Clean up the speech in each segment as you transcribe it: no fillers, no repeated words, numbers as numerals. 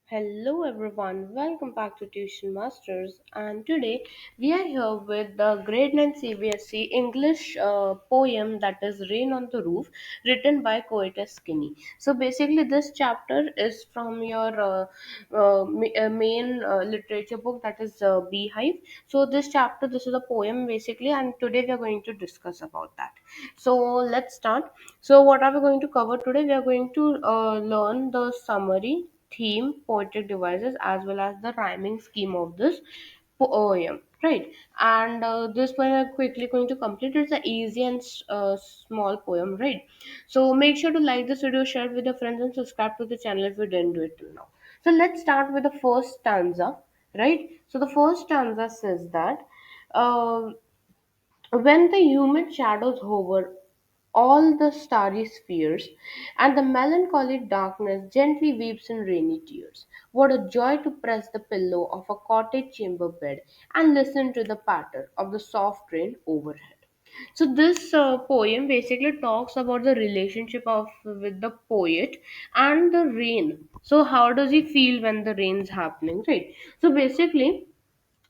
Hello everyone, welcome back to Tuition Masters. And today we are here with the grade 9 CBSE English poem that is Rain on the Roof, written by Poetess Skinny. So basically, this chapter is from your main literature book, that is Beehive. So this is a poem basically, and today we are going to discuss about that. So let's start. So what are we going to cover today? We are going to learn the summary, theme, poetic devices, as well as the rhyming scheme of this poem, right? And this poem I'm quickly going to complete. It's an easy and small poem, right? So make sure to like this video, share it with your friends, and subscribe to the channel if you didn't do it till now. So let's start with the first stanza, right? So the first stanza says that. Uh, when the humid shadows hover all the starry spheres, and the melancholy darkness gently weeps in rainy tears. What a joy to press the pillow of a cottage chamber bed and listen to the patter of the soft rain overhead. So this poem basically talks about the relationship of with the poet and the rain. So how does he feel when the rain's happening, right? So basically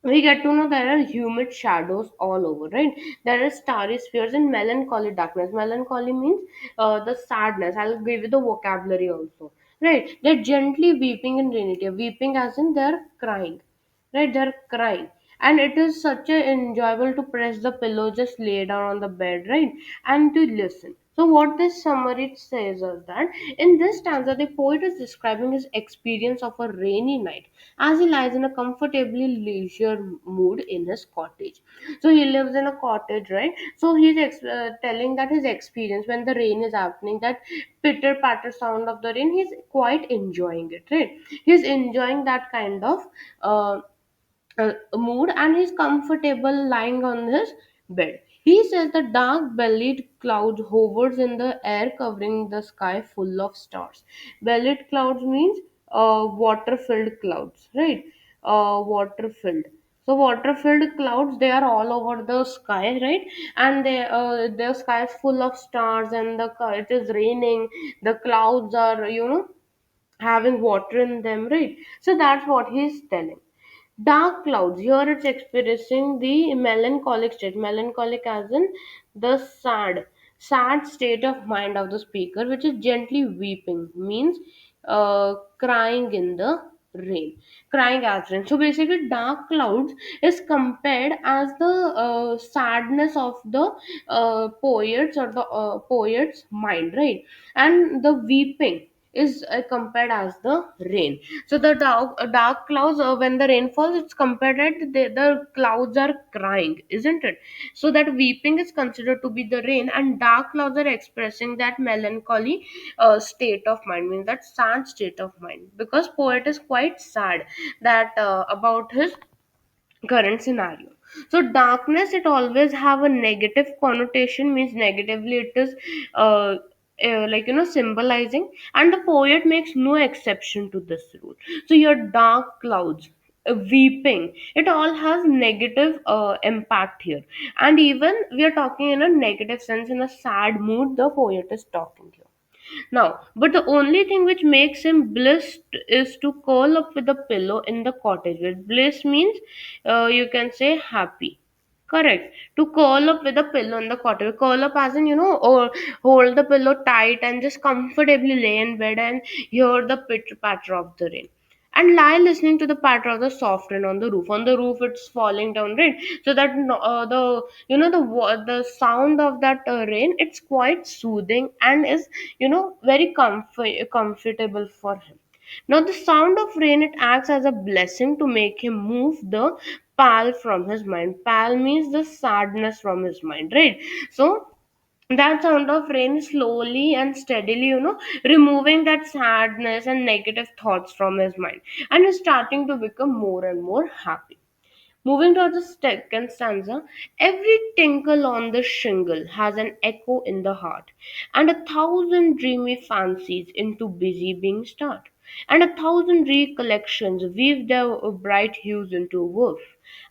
we get to know there are humid shadows all over, right? There are starry spheres and melancholy darkness. Melancholy means the sadness. I'll give you the vocabulary also, right? They're gently weeping in rainy day. Weeping as in they're crying, right? They're crying, and it is such a enjoyable to press the pillow, just lay down on the bed, right, and to listen. So what this summary says is that in this stanza the poet is describing his experience of a rainy night as he lies in a comfortably leisure mood in his cottage. So he lives in a cottage, right? So he's telling that his experience when the rain is happening, that pitter patter sound of the rain, he's quite enjoying it, right? He's enjoying that kind of uh, mood, and he's comfortable lying on his bed. He says the dark bellied cloud hovers in the air, covering the sky full of stars. Bellied clouds means water filled clouds, right? Water filled. So water filled clouds, they are all over the sky, right? And the sky is full of stars, and it is raining. The clouds are, having water in them, right? So that's what he's telling. Dark clouds. Here it's expressing the melancholic state. Melancholic as in the sad state of mind of the speaker, which is gently weeping, means crying in the rain. Crying as rain. So basically, dark clouds is compared as the sadness of the poets, or the poet's mind, right? And the weeping is compared as the rain. So the dark clouds, when the rain falls, it's compared that the clouds are crying, isn't it? So that weeping is considered to be the rain, and dark clouds are expressing that melancholy state of mind, means that sad state of mind, because poet is quite sad that about his current scenario. So darkness, it always have a negative connotation, means negatively it is uh, symbolizing, and the poet makes no exception to this rule. So your dark clouds, weeping, it all has negative impact here. And even we are talking in a negative sense, in a sad mood the poet is talking here. Now, but the only thing which makes him blissed is to curl up with a pillow in the cottage. With bliss means you can say happy. Correct. To curl up with a pillow in the cottage. Curl up as in, or hold the pillow tight and just comfortably lay in bed and hear the pitter patter of the rain. And lie listening to the patter of the soft rain on the roof. On the roof, it's falling down rain. So that the sound of that rain, it's quite soothing and is very comfortable for him. Now the sound of rain, it acts as a blessing to make him move the pal from his mind. Pal means the sadness from his mind, right? So that sound of rain slowly and steadily, removing that sadness and negative thoughts from his mind, and is starting to become more and more happy. Moving to the second stanza, every tinkle on the shingle has an echo in the heart, and a thousand dreamy fancies into busy being start, and a thousand recollections weave their bright hues into a woof,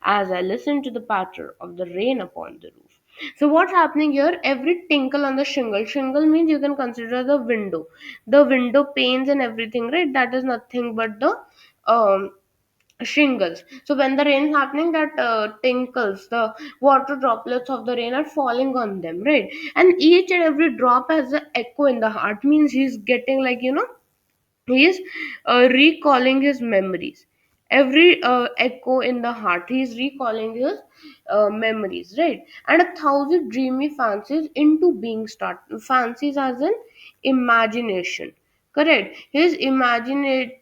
as I listen to the patter of the rain upon the roof. So what's happening here? Every tinkle on the shingle. Shingle means you can consider the window panes and everything, right? That is nothing but the shingles. So when the rain is happening, that tinkles, the water droplets of the rain are falling on them, right? And each and every drop has an echo in the heart. Means he's getting, like, he is recalling his memories. Every echo in the heart, he is recalling his memories, right? And a thousand dreamy fancies into being start. Fancies as an imagination, correct? He is imagining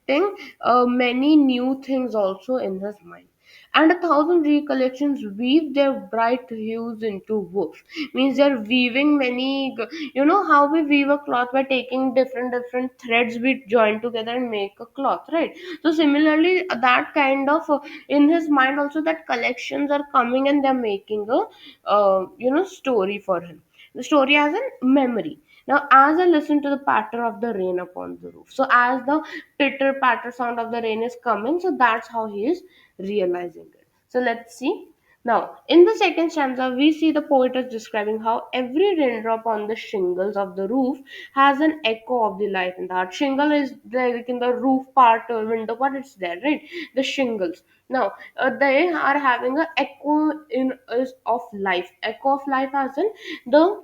many new things also in his mind. And a thousand recollections weave their bright hues into woof. Means they're weaving many, how we weave a cloth by taking different threads we join together and make a cloth, right? So similarly, that kind of in his mind also, that collections are coming and they're making a story for him. The story as a memory. Now, as I listen to the patter of the rain upon the roof, so as the pitter patter sound of the rain is coming, so that's how he is realizing it. So let's see. Now, in the second stanza, we see the poet is describing how every raindrop on the shingles of the roof has an echo of the life in the heart. Shingle is like in the roof part or window part, it's there, right? The shingles. Now, they are having an echo of life. Echo of life as in the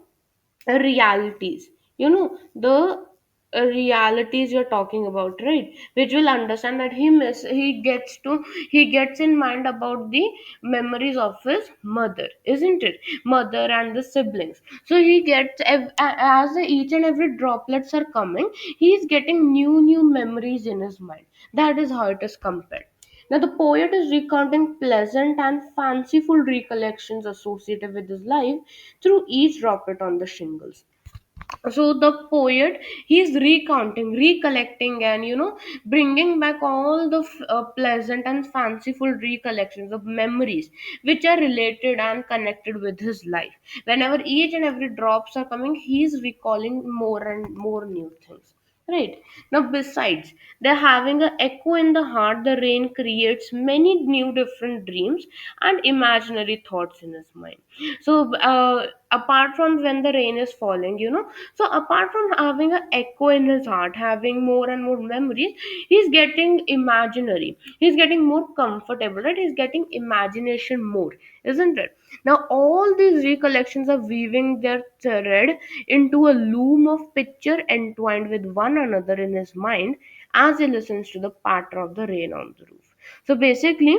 realities, the realities you're talking about, right? Which will understand that he gets in mind about the memories of his mother, isn't it? Mother and the siblings. So he gets as each and every droplets are coming, he's getting new memories in his mind. That is how it is compared. Now, the poet is recounting pleasant and fanciful recollections associated with his life through each droplet on the shingles. So the poet, he's recounting, recollecting, and bringing back all the pleasant and fanciful recollections of memories which are related and connected with his life. Whenever each and every drops are coming, he's recalling more and more new things, right? Now, besides, they're having an echo in the heart, the rain creates many new different dreams and imaginary thoughts in his mind. So apart from when the rain is falling, so apart from having an echo in his heart, having more and more memories, he's getting imaginary, he's getting more comfortable, right? He's getting imagination more, isn't it? Now all these recollections are weaving their thread into a loom of picture entwined with one another in his mind as he listens to the patter of the rain on the roof. So basically,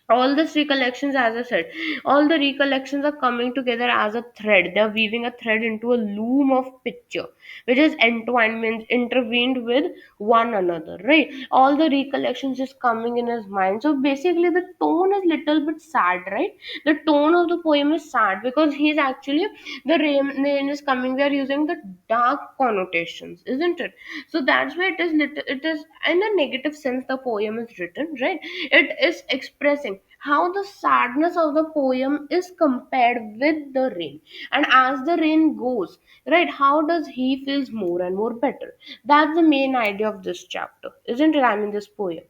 all these recollections, as I said, all the recollections are coming together as a thread. They're weaving a thread into a loom of picture which is entwined, means intervened with one another, right? All the recollections is coming in his mind. So basically the tone is little bit sad, right? The tone of the poem is sad because he's actually, the rain is coming, we are using the dark connotations, isn't it? So that's why it is in a negative sense the poem is written, right? It is expressing how the sadness of the poem is compared with the rain, and as the rain goes, right, how does he feels more and more better. That's the main idea of this chapter, isn't it? I mean, this poem.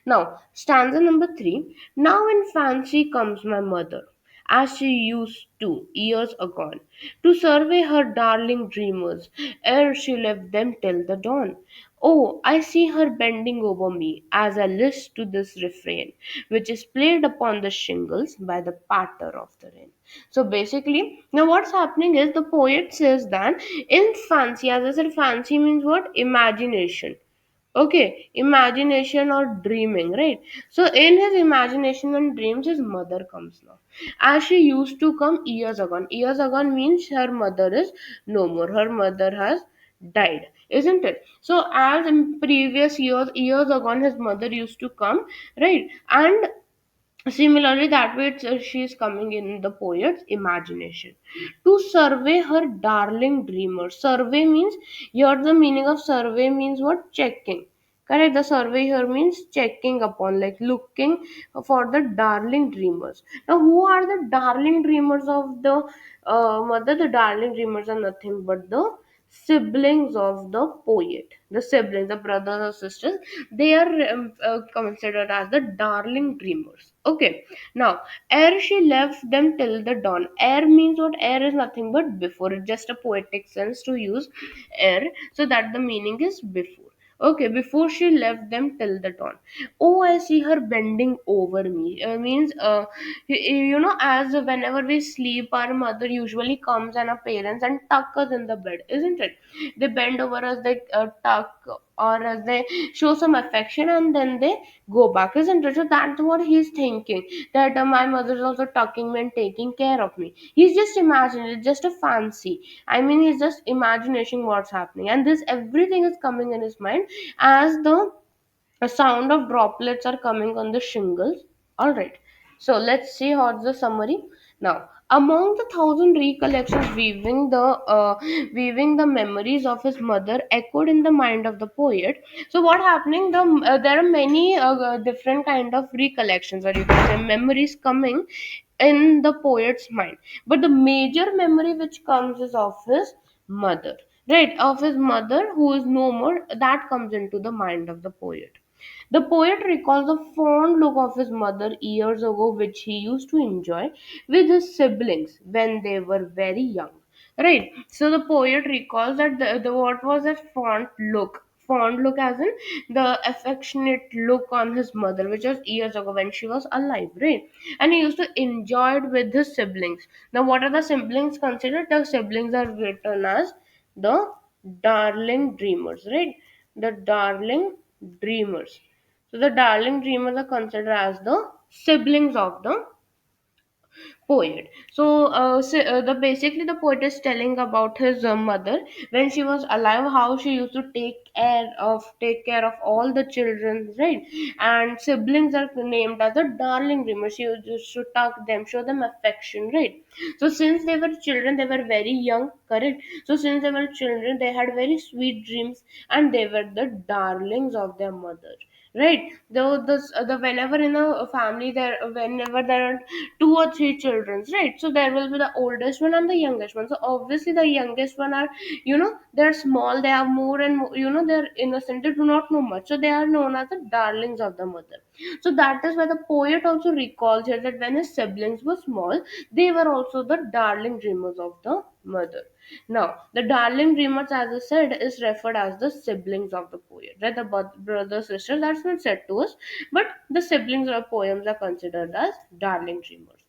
Now, stanza number 3. Now in fancy comes my mother, as she used to years agone, to survey her darling dreamers, ere she left them till the dawn. Oh, I see her bending over me as I list to this refrain, which is played upon the shingles by the patter of the rain. So basically, now what's happening is the poet says that in fancy, as I said, fancy means what? Imagination. Okay, imagination or dreaming, right? So in his imagination and dreams, his mother comes now, as she used to come years ago. Years ago means her mother is no more, her mother has died, isn't it? So as in previous years ago, his mother used to come, right? And similarly, that way she is coming in the poet's imagination to survey her darling dreamer. Survey means, here the meaning of survey means what? Checking. Correct. The survey here means checking upon, like looking for the darling dreamers. Now, who are the darling dreamers of the mother? The darling dreamers are nothing but the siblings of the poet. the siblings, the brothers or sisters, they are considered as the darling dreamers. Okay, now ere she left them till the dawn. Ere means what? Ere is nothing but before. It's just a poetic sense to use ere, so that the meaning is before. Okay, before she left them till the dawn. Oh, I see her bending over me. Means, as whenever we sleep, our mother usually comes and our parents and tuck us in the bed, isn't it? They bend over us, they tuck, or they show some affection, and then they go back, isn't it? So that's what he's thinking, that my mother is also tucking me and taking care of me. He's just imagining, it's just a fancy. I mean, he's just imagination what's happening, and this everything is coming in his mind as the a sound of droplets are coming on the shingles. All right. So let's see how's the summary. Now, among the thousand recollections weaving the memories of his mother echoed in the mind of the poet. So what happening? There are many different kind of recollections, or you can say memories coming in the poet's mind. But the major memory which comes is of his mother, right? Of his mother who is no more. That comes into the mind of the poet. The poet recalls the fond look of his mother years ago, which he used to enjoy with his siblings when they were very young. Right. So the poet recalls that the what was that fond look? Fond look as in the affectionate look on his mother, which was years ago when she was alive, right? And he used to enjoy it with his siblings. Now, what are the siblings considered? The siblings are written as the darling dreamers, right? The darling dreamers. So the darling dreamers are considered as the siblings of the poet. So, the basically the poet is telling about his mother when she was alive, how she used to take care of all the children, right? And siblings are named as the darling dreamers. She used to tuck them, show them affection, right? So since they were children, they were very young, correct? So since they were children, they had very sweet dreams, and they were the darlings of their mother, right? Though the whenever in a family there, whenever there are two or three children, right? So there will be the oldest one and the youngest one. So obviously the youngest one are, they're small, they are more and more, they're innocent, they do not know much, so they are known as the darlings of the mother. So that is why the poet also recalls here that when his siblings were small, they were also the darling dreamers of the mother. Now, the darling dreamers, as I said, is referred as the siblings of the poet, right? The brother, sister, that's not said to us, but the siblings of poems are considered as darling dreamers.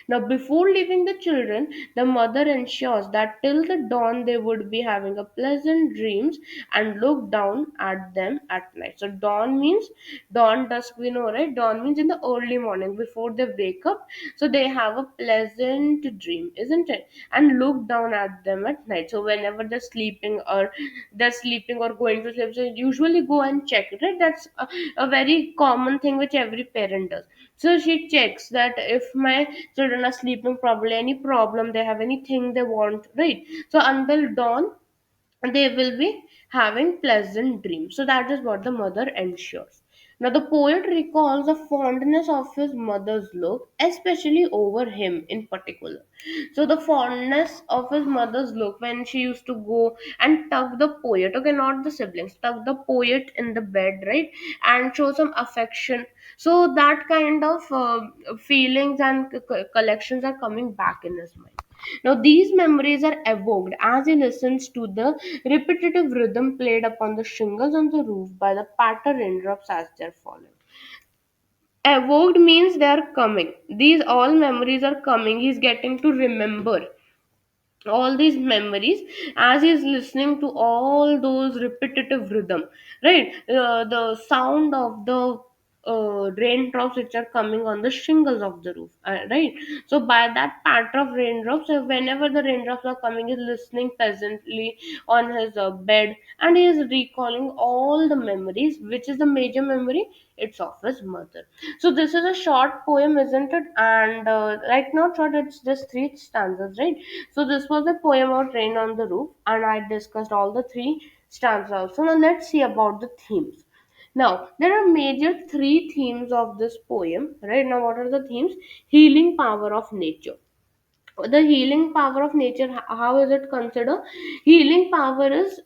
Now, before leaving the children, the mother ensures that till the dawn they would be having a pleasant dreams and look down at them at night. So, dawn means dawn, dusk, we know, right? Dawn means in the early morning before they wake up. So, they have a pleasant dream, isn't it? And look down at them at night. So, whenever they're sleeping or going to sleep, so usually go and check, right? That's a very common thing which every parent does. So she checks that if my children are sleeping properly, any problem they have, anything they want, right? So until dawn, they will be having pleasant dreams. So that is what the mother ensures. Now the poet recalls the fondness of his mother's look, especially over him in particular. So the fondness of his mother's look when she used to go and tuck the poet, okay, not the siblings, tuck the poet in the bed, right, and show some affection. So that kind of feelings and collections are coming back in his mind. Now, these memories are evoked as he listens to the repetitive rhythm played upon the shingles on the roof by the patter raindrops as they're falling. Evoked means they are coming. These all memories are coming. He's getting to remember all these memories as he's listening to all those repetitive rhythm, right? The sound of the raindrops which are coming on the shingles of the roof, right? So by that pattern of raindrops, whenever the raindrops are coming, he's listening pleasantly on his bed, and he is recalling all the memories. Which is the major memory? It's of his mother. So this is a short poem, isn't it? And right now short, it's just three stanzas, right? So this was a poem about Rain on the Roof, and I discussed all the three stanzas. So now let's see about the themes. Now there are major three themes of this poem, right? Now what are the themes? Healing power of nature. The healing power of nature, how is it considered? Healing power is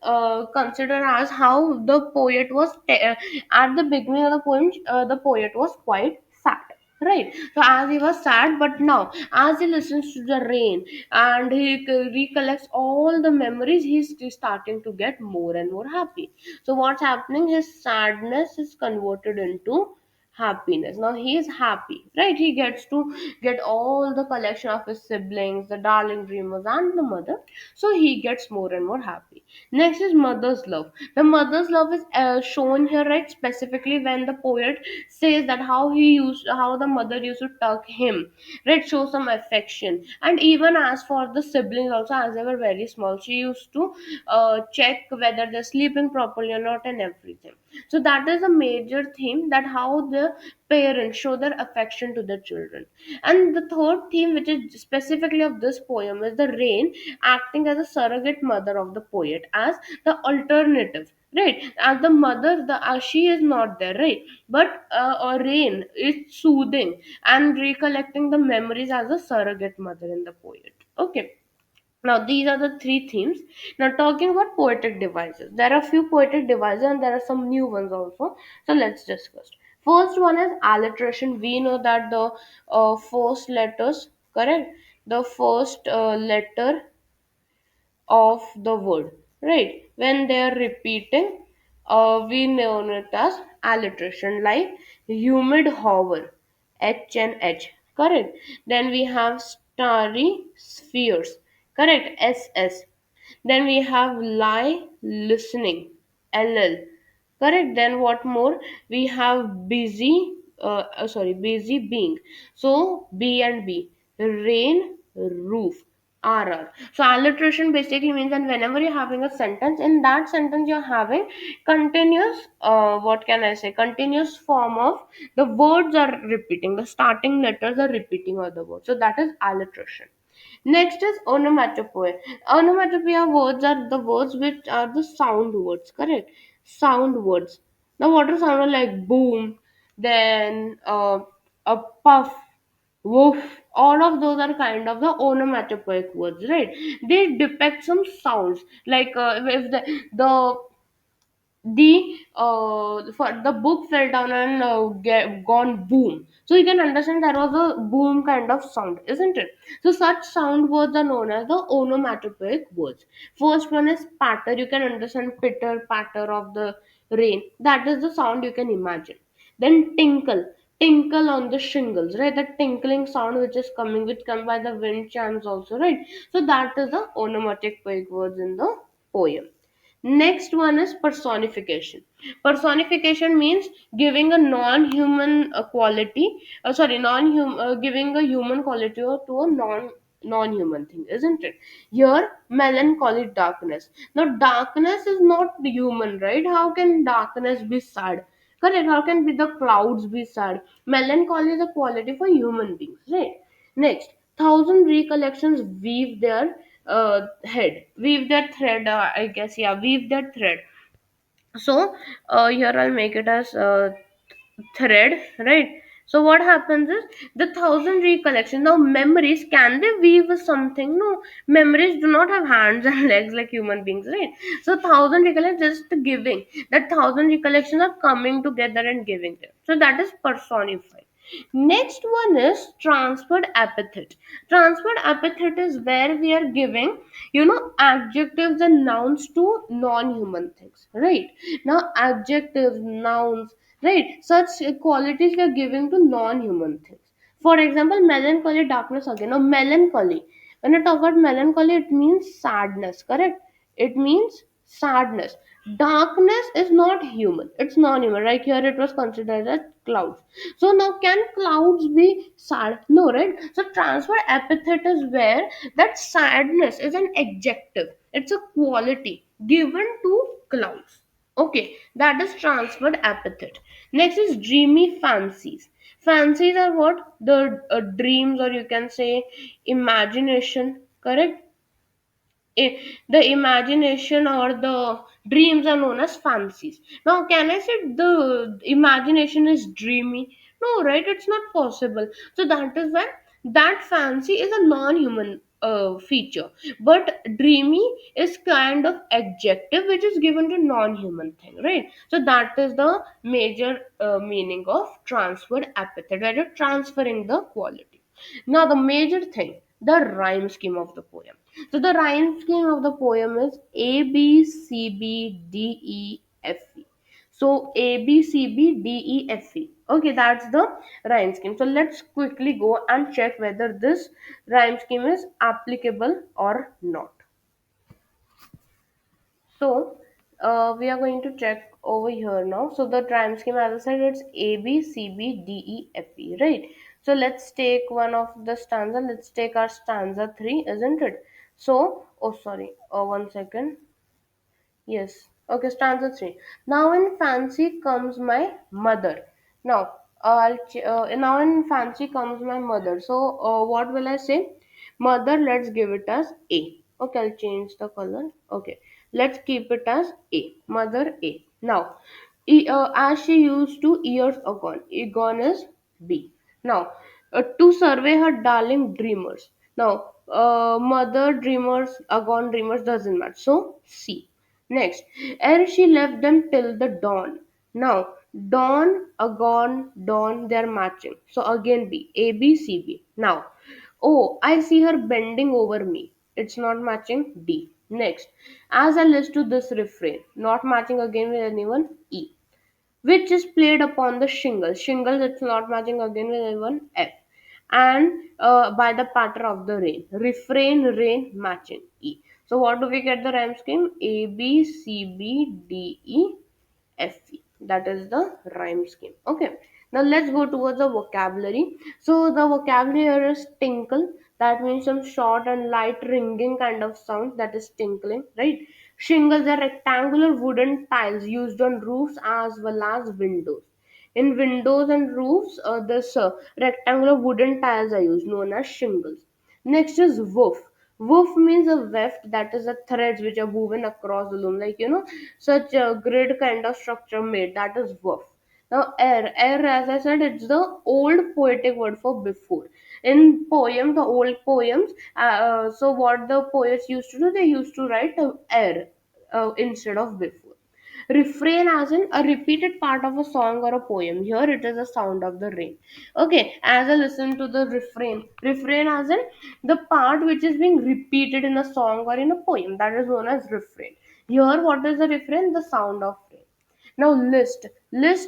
considered as how the poet was at the beginning of the poem, the poet was quite sad, right? So as he was sad, but now as he listens to the rain and he recollects all the memories, he's starting to get more and more happy. So what's happening, his sadness is converted into happiness. Now he is happy, right? He gets to get all the collection of his siblings, the darling dreamers and the mother. So he gets more and more happy. Next is mother's love. The mother's love is shown here, right? Specifically when the poet says that how the mother used to tuck him, right? Show some affection. And even as for the siblings also, as they were very small, she used to check whether they're sleeping properly or not and everything. So that is a major theme, that how the parents show their affection to their children. And the third theme, which is specifically of this poem, is the rain acting as a surrogate mother of the poet, as the alternative. Right, as the mother, the she is not there, right? But rain is soothing and recollecting the memories as a surrogate mother in the poet. Okay, now these are the three themes. Now talking about poetic devices, there are few poetic devices and there are some new ones also. So let's discuss. First one is alliteration. We know that the first letters, correct? The first letter of the word, right? When they are repeating, we know it as alliteration, like humid hover, H and H, correct? Then we have starry spheres, correct? SS. Then we have lie listening, LL, correct. Then what more, we have busy busy being, so B and B, rain roof, RR. So alliteration basically means that whenever you're having a sentence, in that sentence you're having continuous what can I say, continuous form of the words are repeating, the starting letters are repeating of the word, so that is alliteration. Next is onomatopoeia. Onomatopoeia words are the words which are the sound words, correct? Sound words. Now, what are sound like boom, then a puff, woof? All of those are kind of the onomatopoeic words, right? They depict some sounds. Like if the for the book fell down and gone boom, so you can understand there was a boom kind of sound, isn't it? So such sound words are known as the onomatopoeic words. First one is patter. You can understand pitter patter of the rain, that is the sound you can imagine. Then tinkle, tinkle on the shingles, right? The tinkling sound which is coming, which come by the wind chimes also, right? So that is the onomatopoeic words in the poem. Next one is personification. Personification means giving a non-human quality, giving a human quality to a non-human thing, isn't it? Here, melancholy darkness. Now, darkness is not human, right? How can darkness be sad? Correct. How can be the clouds be sad? Melancholy is a quality for human beings, right? Next, thousand recollections weave their weave their thread, I guess, yeah, weave their thread. So here I'll make it as thread, right? So what happens is the thousand recollections. Now memories, can they weave something? No, memories do not have hands and legs like human beings, right? So thousand recollections just giving, that thousand recollections are coming together and giving them, so that is personified. Next one is transferred epithet. Transferred epithet is where we are giving, adjectives and nouns to non-human things, right? Now adjectives, nouns, right, such qualities we are giving to non-human things. For example, melancholy, darkness again. Now melancholy, when I talk about melancholy, it means sadness, correct? It means sadness. Darkness is not human, it's non-human, right? Here it was considered as clouds. So now, can clouds be sad? No, right? So transfer epithet is where that sadness is an adjective, it's a quality given to clouds. Okay, that is transferred epithet. Next is dreamy fancies. Fancies are what? The dreams, or you can say imagination, correct? The imagination or the dreams are known as fancies. Now, can I say the imagination is dreamy? No, right? It's not possible. So that is when that fancy is a non-human feature. But dreamy is kind of adjective which is given to non-human thing, right? So that is the major meaning of transferred epithet, where you're transferring the quality. Now the major thing, the rhyme scheme of the poem. So the rhyme scheme of the poem is A B C B D E F E. So A B C B D E F E. Okay, that's the rhyme scheme. So let's quickly go and check whether this rhyme scheme is applicable or not. So we are going to check over here now. So the rhyme scheme, as I said, it's A B C B D E F E, right? So let's take one of the stanza. Let's take our stanza 3, isn't it? So, oh sorry, 1 second. Yes. Okay, stanza 3. Now in fancy comes my mother. Now, now in fancy comes my mother. So, what will I say? Mother, let's give it as A. Okay, I'll change the color. Okay, let's keep it as A. Mother A. Now, as she used to years ago, gone is B. Now, to survey her darling dreamers. Now, mother dreamers, gone dreamers doesn't match. So, C. Next, ere she left them till the dawn. Now, dawn, agone, dawn, they're matching. So again B, A, B, C, B. Now, oh, I see her bending over me. It's not matching D. Next, as I listen to this refrain, not matching again with anyone, E, which is played upon the shingles. Shingles, it's not matching again with anyone, F. And by the patter of the rain. Refrain, rain, matching, E. So what do we get the rhyme scheme? A, B, C, B, D, E, F, E. That is the rhyme scheme. Okay. Now let's go towards the vocabulary. So the vocabulary here is tinkle. That means some short and light ringing kind of sound, that is tinkling, right? Shingles are rectangular wooden tiles used on roofs as well as windows. In windows and roofs, this rectangular wooden tiles are used, known as shingles. Next is woof. Woof means a weft, that is the threads which are woven across the loom, like such a grid kind of structure made. That is woof. Now, air, as I said, it's the old poetic word for before. In poem, the old poems, so what the poets used to do, they used to write air instead of before. Refrain as in a repeated part of a song or a poem. Here it is the sound of the rain. Okay, as I listen to the refrain as in the part which is being repeated in a song or in a poem, that is known as refrain. Here, what is the refrain? The sound of rain. Now list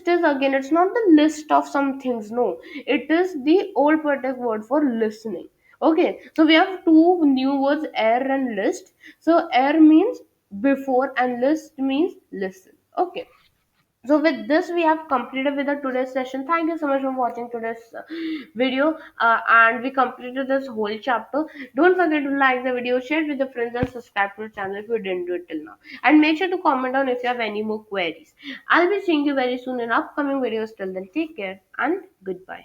is again, it's not the list of some things, no, it is the old poetic word for listening. Okay, so we have two new words, air and list. So air means before and list means listen. Okay, so with this we have completed with the today's session. Thank you so much for watching today's video, and we completed this whole chapter. Don't forget to like the video, share it with your friends, and subscribe to the channel if you didn't do it till now, and make sure to comment down if you have any more queries. I'll be seeing you very soon in upcoming videos. Till then, take care and goodbye.